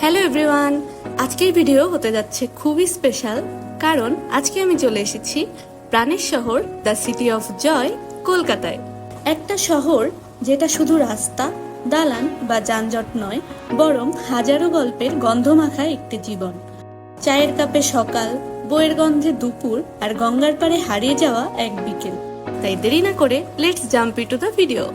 Hello everyone, আজকের video হতে যাচ্ছে খুবই স্পেশাল, কারণ আজকে আমি চলে এসেছি প্রাণের শহর দ্য সিটি অফ জয় কলকাতায়। একটা শহর যেটা শুধু রাস্তা, দালান বা যানজট নয়, বরং হাজারো গল্পের গন্ধমাখা একটি জীবন। চায়ের কাপে সকাল, বইয়ের গন্ধে দুপুর, আর গঙ্গার পাড়ে হারিয়ে যাওয়া এক বিকেল। তাই দেরি না করে let's jump into the video.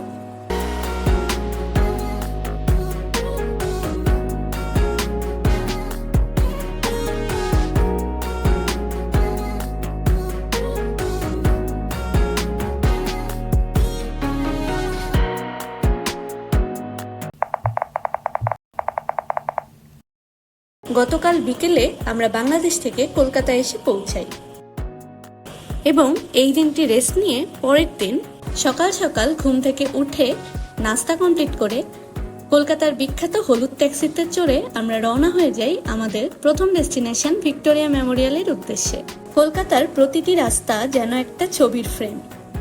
গতকাল বিকেলে আমরা বাংলাদেশ থেকে কলকাতায় এসে পৌঁছাই এবং এই দিনটি রেস্ট নিয়ে পরের দিন সকাল সকাল ঘুম থেকে উঠে নাস্তা কমপ্লিট করে কলকাতার বিখ্যাত হলুদ ট্যাক্সিতে চড়ে আমরা রওনা হয়ে যাই আমাদের প্রথম ডেস্টিনেশন ভিক্টোরিয়া মেমোরিয়ালের উদ্দেশ্যে। কলকাতার প্রতিটি রাস্তা যেন একটা ছবির ফ্রেম,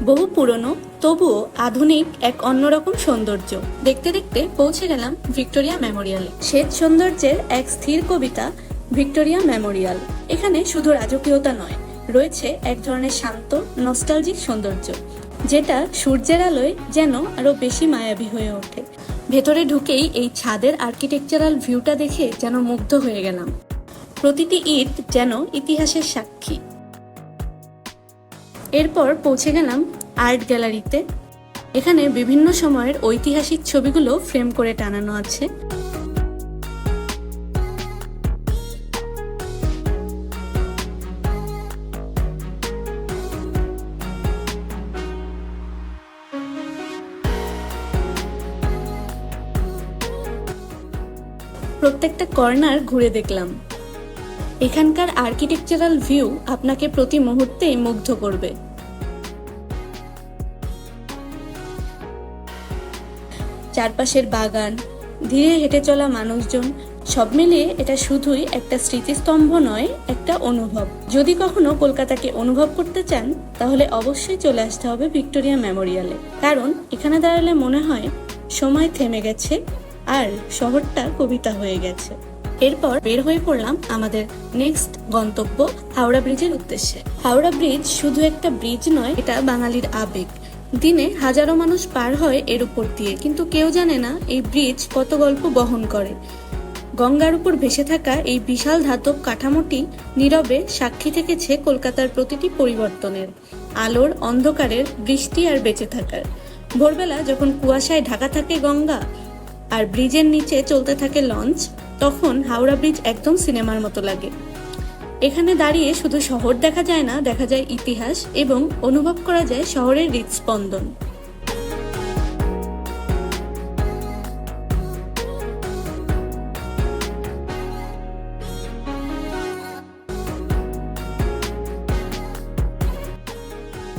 বহু পুরনো তবুও আধুনিক এক অন্যরকম সৌন্দর্য। দেখতে দেখতে পৌঁছে গেলাম ভিক্টোরিয়া মেমোরিয়ালে। শ্বেত সৌন্দর্যের এক স্থির কবিতা ভিক্টোরিয়া মেমোরিয়াল। এখানে শুধু রাজকীয়তা নয়, রয়েছে এক ধরনের শান্ত নস্টালজিক সৌন্দর্য, যেটা সূর্যের আলোয় যেন আরো বেশি মায়াবী হয়ে ওঠে। ভেতরে ঢুকেই এই ছাদের আর্কিটেকচারাল ভিউটা দেখে যেন মুগ্ধ হয়ে গেলাম। প্রতিটি ইট যেন ইতিহাসের সাক্ষী। এরপর পৌঁছে গেলাম আর্ট গ্যালারিতে। এখানে বিভিন্ন সময়ের ঐতিহাসিক ছবিগুলো ফ্রেম করে টানানো আছে। প্রত্যেকটা কর্নার ঘুরে দেখলাম। এখানকার আর্কিটেকচারাল ভিউ আপনাকে প্রতি মুহূর্তেই মুগ্ধ করবে। চারপাশের বাগান, ধীরে হেঁটে চলা মানুষজন, সব মিলিয়ে এটা শুধুই একটা স্মৃতিস্তম্ভ নয়, একটা অনুভব। যদি কখনো কলকাতাকে অনুভব করতে চান, তাহলে অবশ্যই চলে আসতে হবে ভিক্টোরিয়া মেমোরিয়ালে, কারণ এখানে দাঁড়ালে মনে হয় সময় থেমে গেছে আর শহরটা কবিতা হয়ে গেছে। এরপর বের হয়ে পড়লাম আমাদের নেক্সট গন্তব্য হাওড়া ব্রিজের উদ্দেশ্যে। হাওড়া ব্রিজ শুধু একটা ব্রিজ নয়, এটা বাঙালির আবেগ। দিনে হাজারো মানুষ পার হয় এর উপর দিয়ে, কিন্তু কেউ জানে না এই ব্রিজ কত গল্প বহন করে। গঙ্গার উপর ভেসে থাকা এই বিশাল ধাতব কাঠামোটি নীরবে সাক্ষী থেকেছে কলকাতার প্রতিটি পরিবর্তনের, আলোর, অন্ধকারের, বৃষ্টি আর বেঁচে থাকার। ভোরবেলা যখন কুয়াশায় ঢাকা থাকে গঙ্গা আর ব্রিজের নিচে চলতে থাকে লঞ্চ, তখন হাওড়া ব্রিজ একদম সিনেমার মতো লাগে। এখানে দাঁড়িয়ে শুধু শহর দেখা যায় না, দেখা যায় ইতিহাস এবং অনুভব করা যায় শহরের হৃদস্পন্দন।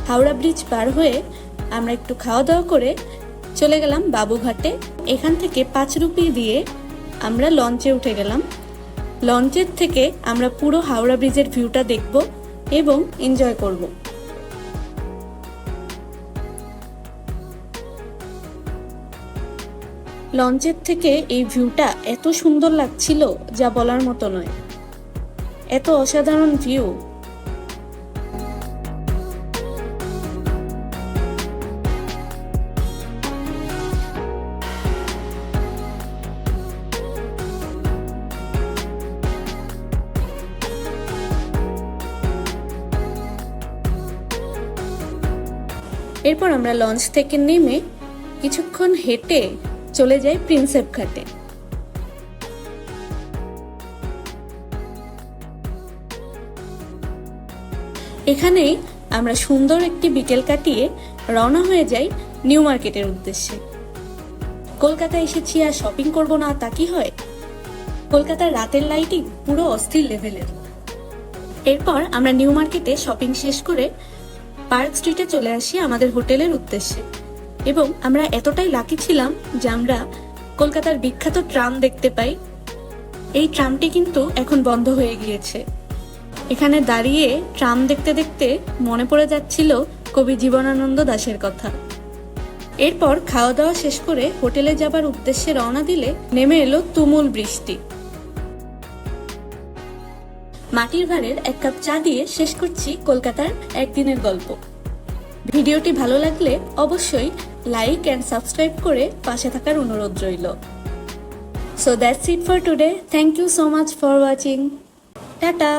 হাওড়া ব্রিজ পার হয়ে আমরা একটু খাওয়া দাওয়া করে চলে গেলাম বাবুঘাটে। এখান থেকে 5 রুপি দিয়ে আমরা লঞ্চে উঠে গেলাম। লঞ্চের থেকে আমরা পুরো হাওড়া ব্রিজের ভিউটা দেখব এবং এনজয় করব। লঞ্চের থেকে এই ভিউটা এত সুন্দর লাগছিল যা বলার মতো নয়, এত অসাধারণ ভিউ। এরপর আমরা লঞ্চ থেকে নেমে কিছুক্ষণ হেঁটে চলে যাই প্রিন্সেপ ঘাটে। এখানেই আমরা সুন্দর একটি বিকেল কাটিয়ে রওনা হয়ে যাই নিউ মার্কেটের উদ্দেশ্যে। কলকাতায় এসেছি আর শপিং করব না তা কি হয়? কলকাতার রাতের লাইটিং পুরো অস্থির লেভেলের। এরপর আমরা নিউ মার্কেটে শপিং শেষ করে পার্ক স্ট্রিটে চলে আসি আমাদের হোটেলের উদ্দেশ্যে। এবং আমরা এতটাই লাকি ছিলাম যে আমরা কলকাতার বিখ্যাত ট্রাম দেখতে পাই। এই ট্রামটি কিন্তু এখন বন্ধ হয়ে গিয়েছে। এখানে দাঁড়িয়ে ট্রাম দেখতে দেখতে মনে পড়ে যাচ্ছিল কবি জীবনানন্দ দাশের কথা। এরপর খাওয়া দাওয়া শেষ করে হোটেলে যাবার উদ্দেশ্যে রওনা দিলে নেমে এলো তুমুল বৃষ্টি। মাটির ভাঁড়ের 1 কাপ চা দিয়ে শেষ করছি কলকাতার একদিনের গল্প। ভিডিওটি ভালো লাগলে অবশ্যই লাইক অ্যান্ড সাবস্ক্রাইব করে পাশে থাকার অনুরোধ রইল। So that's it for today. Thank you so much for watching. Tata.